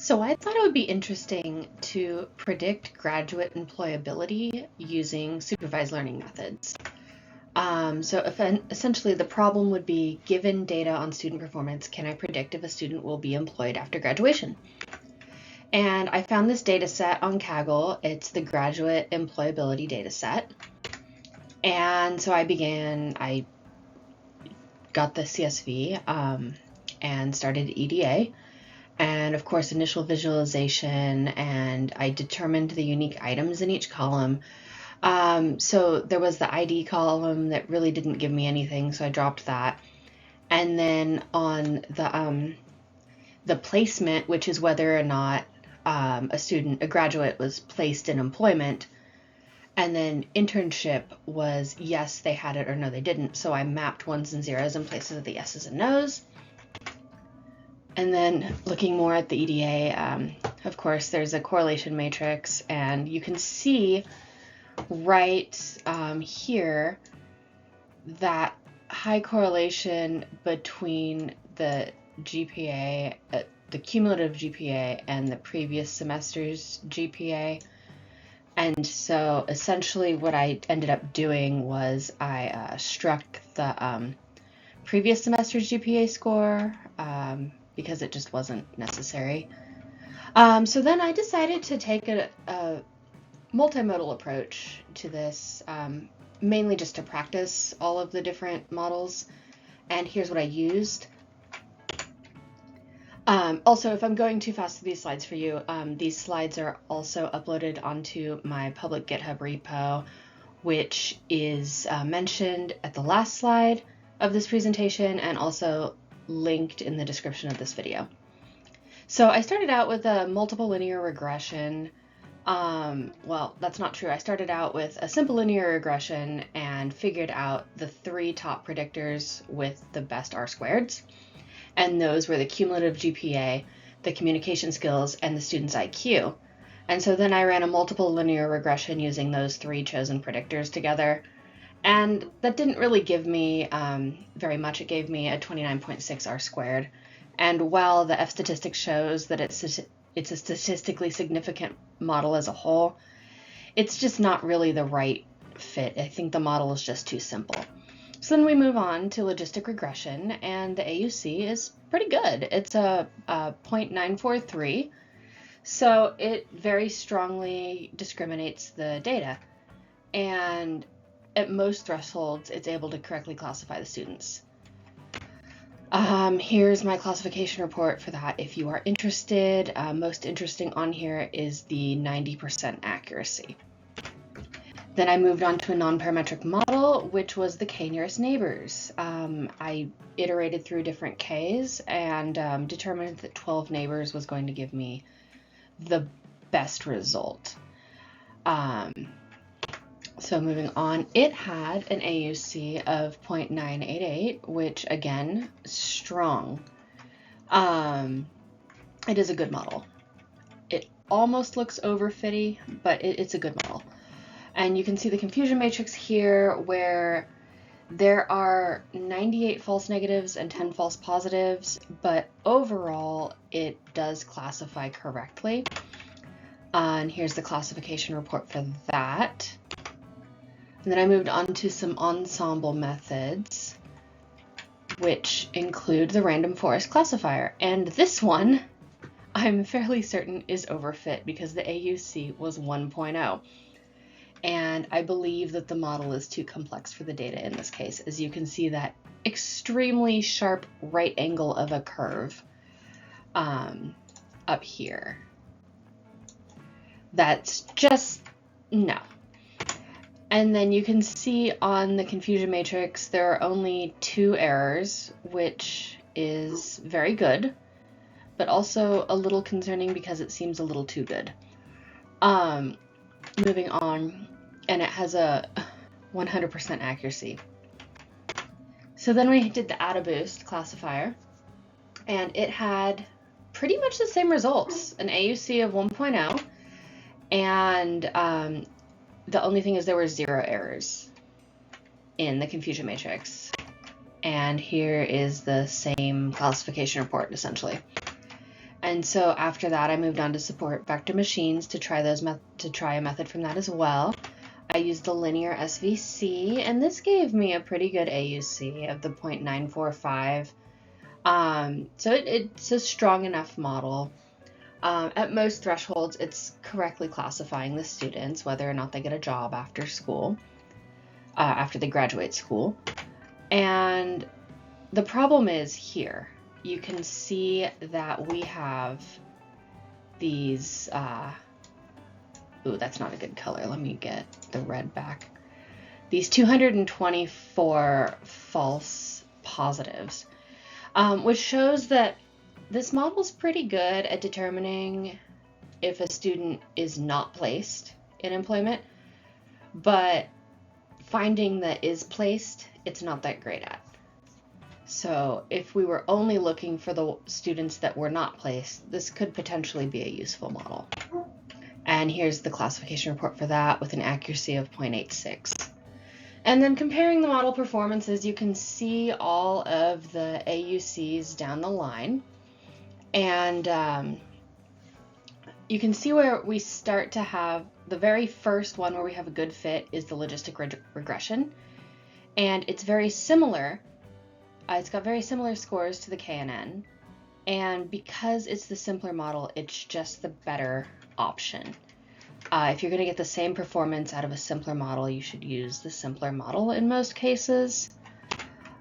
So I thought it would be interesting to predict graduate employability using supervised learning methods. Essentially the problem would be, given data on student performance, can I predict if a student will be employed after graduation? And I found this data set on Kaggle. It's the Graduate Employability Dataset. And so I got the CSV and started EDA. And of course, initial visualization, and I determined the unique items in each column. So there was the ID column that really didn't give me anything, so I dropped that. And then on the placement, which is whether or not a graduate was placed in employment, and then internship was yes, they had it, or no, they didn't. So I mapped ones and zeros in places of the yeses and nos. And then looking more at the EDA, of course, there's a correlation matrix, and you can see right here that high correlation between the GPA, the cumulative GPA, and the previous semester's GPA. And so essentially what I ended up doing was I struck the previous semester's GPA score because it just wasn't necessary. So then I decided to take a multimodal approach to this, mainly just to practice all of the different models. And here's what I used. Also, if I'm going too fast through these slides for you, these slides are also uploaded onto my public GitHub repo, which is mentioned at the last slide of this presentation and also linked in the description of this video. So I started out with a multiple linear regression. Well, that's not true. I started out with a simple linear regression and figured out the 3 top predictors with the best R-squareds. And those were the cumulative GPA, the communication skills, and the student's IQ. And so then I ran a multiple linear regression using those 3 chosen predictors together. And that didn't really give me very much. It gave me a 29.6 R-squared. And while the F-statistic shows that it's a statistically significant model as a whole, it's just not really the right fit. I think the model is just too simple. So then we move on to logistic regression, and the AUC is pretty good. It's a 0.943, so it very strongly discriminates the data. And at most thresholds, it's able to correctly classify the students. Here's my classification report for that if you are interested. Most interesting on here is the 90% accuracy. Then I moved on to a non-parametric model, which was the K nearest neighbors. I iterated through different Ks and determined that 12 neighbors was going to give me the best result. So moving on, it had an AUC of 0.988, which again, strong. It is a good model. It almost looks overfitty, but it's a good model. And you can see the confusion matrix here, where there are 98 false negatives and 10 false positives, but overall it does classify correctly. And here's the classification report for that. And then I moved on to some ensemble methods, which include the random forest classifier. And this one, I'm fairly certain, is overfit because the AUC was 1.0. And I believe that the model is too complex for the data in this case, as you can see that extremely sharp right angle of a curve up here. That's just no. And then you can see on the confusion matrix, there are only 2 errors, which is very good, but also a little concerning because it seems a little too good. Moving on, and it has a 100% accuracy. So then we did the AdaBoost classifier, and it had pretty much the same results, an AUC of 1.0, and the only thing is there were 0 errors in the confusion matrix. And here is the same classification report, essentially. And And so after that, I moved on to support vector machines to try a method from that as well. I used the linear SVC, and this gave me a pretty good AUC of the 0.945. So it's a strong enough model. At most thresholds, it's correctly classifying the students, whether or not they get a job after school, after they graduate school. And the problem is here. You can see that we have these, ooh, that's not a good color. Let me get the red back. These 224 false positives, which shows that this model is pretty good at determining if a student is not placed in employment, but finding that is placed, it's not that great at. So if we were only looking for the students that were not placed, this could potentially be a useful model. And here's the classification report for that with an accuracy of 0.86. And then comparing the model performances, you can see all of the AUCs down the line. And you can see where we start to have the very first one where we have a good fit is the logistic regression. And it's very similar. It's got very similar scores to the KNN. And because it's the simpler model, it's just the better option. If you're going to get the same performance out of a simpler model, you should use the simpler model in most cases.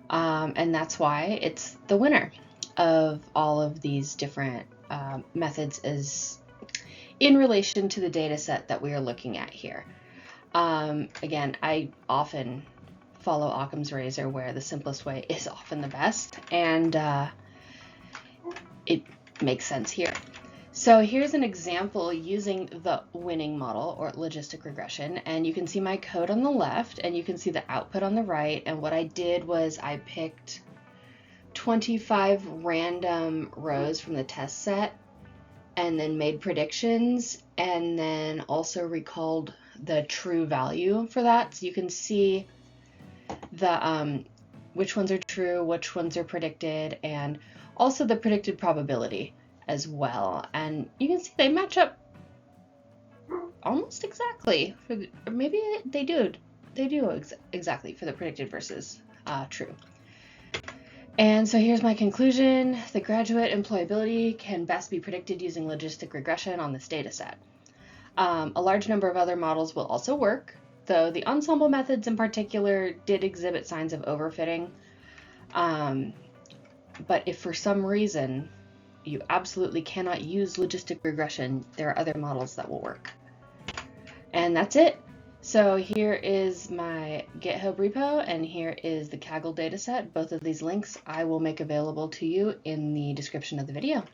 And that's why it's the winner of all of these different methods is in relation to the data set that we are looking at here. Again, I often follow Occam's razor where the simplest way is often the best, and it makes sense here. So here's an example using the winning model or logistic regression, and you can see my code on the left and you can see the output on the right. And what I did was I picked 25 random rows from the test set and then made predictions, and then also recalled the true value for that. So you can see the which ones are true, which ones are predicted, and also the predicted probability as well. And you can see they match up almost exactly, or maybe they do exactly for the predicted versus true. And so here's my conclusion. The graduate employability can best be predicted using logistic regression on this data set. A large number of other models will also work, though the ensemble methods in particular did exhibit signs of overfitting. But if for some reason you absolutely cannot use logistic regression, there are other models that will work. And that's it. So here is my GitHub repo, and here is the Kaggle dataset. Both of these links I will make available to you in the description of the video.